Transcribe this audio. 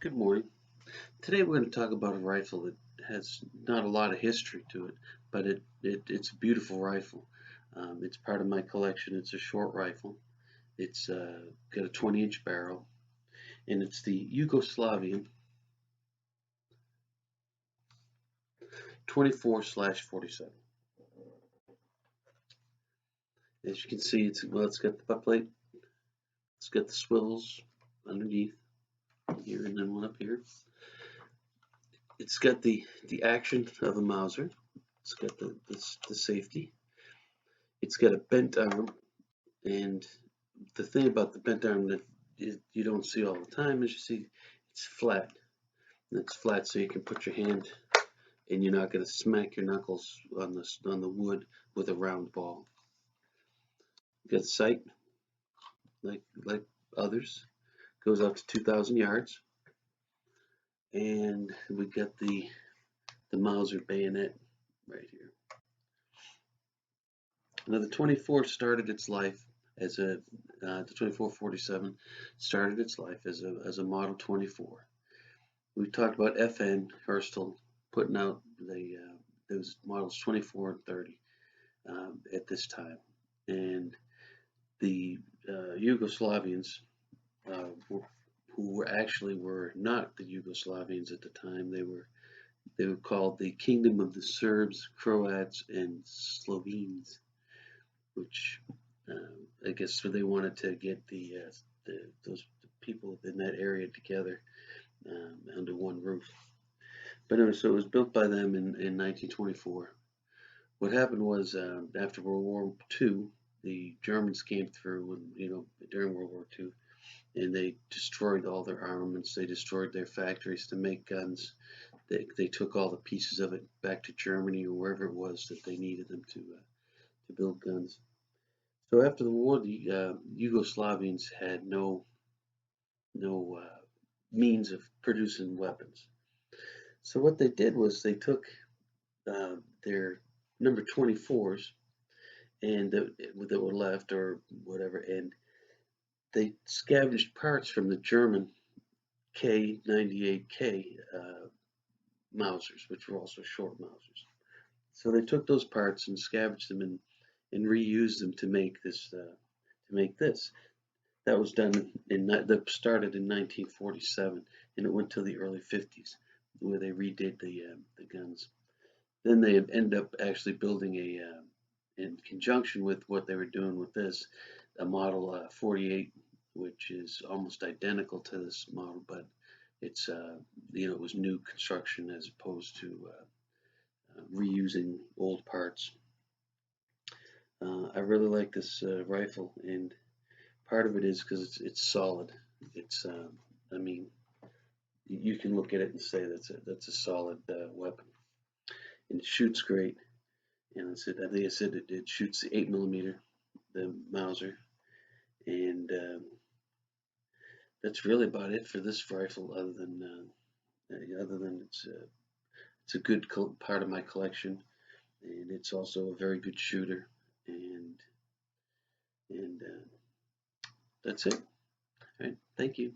Good morning. Today we're going to talk about a rifle that has not a lot of history to it, but it's a beautiful rifle. It's part of my collection. It's a short rifle. It's got a 20-inch barrel, and it's the Yugoslavian 24/47. As you can see, it's got the butt plate. It's got the swivels underneath here, and then one up here. It's got the action of a Mauser. It's got the safety. It's got a bent arm. And the thing about the bent arm that you don't see all the time is you see it's flat. It's flat so you can put your hand and you're not going to smack your knuckles on the wood with a round ball. You got sight like others, goes up to 2,000 yards, and we got the Mauser bayonet right here. Now the 24 started its life as a the 2447 started its life as a Model 24. We talked about FN Herstal putting out those models 24 and 30 at this time, and the Yugoslavians who were not the Yugoslavians at the time. They were called the Kingdom of the Serbs, Croats, and Slovenes, which I guess they wanted to get those people in that area together under one roof. But anyway, so it was built by them in 1924. What happened was after World War II, the Germans came through, and during World War II, and they destroyed all their armaments. They destroyed their factories to make guns. They took all the pieces of it back to Germany or wherever it was that they needed them to build guns. So after the war, the Yugoslavians had no means of producing weapons. So what they did was they took their number 24s and that were left or whatever, and they scavenged parts from the German K98K Mausers, which were also short Mausers. So they took those parts and scavenged them and reused them to make this. That was done that started in 1947, and it went till the early 50s, where they redid the guns. Then they ended up actually building in conjunction with what they were doing with this, a Model 48, which is almost identical to this model, but it's it was new construction as opposed to reusing old parts. I really like this rifle, and part of it is because it's solid. It's I mean, you can look at it and say that's a solid weapon, and it shoots great. And I think I said it shoots the 8 millimeter, the Mauser, and that's really about it for this rifle. Other than it's a good part of my collection, and it's also a very good shooter, and that's it. All right, thank you.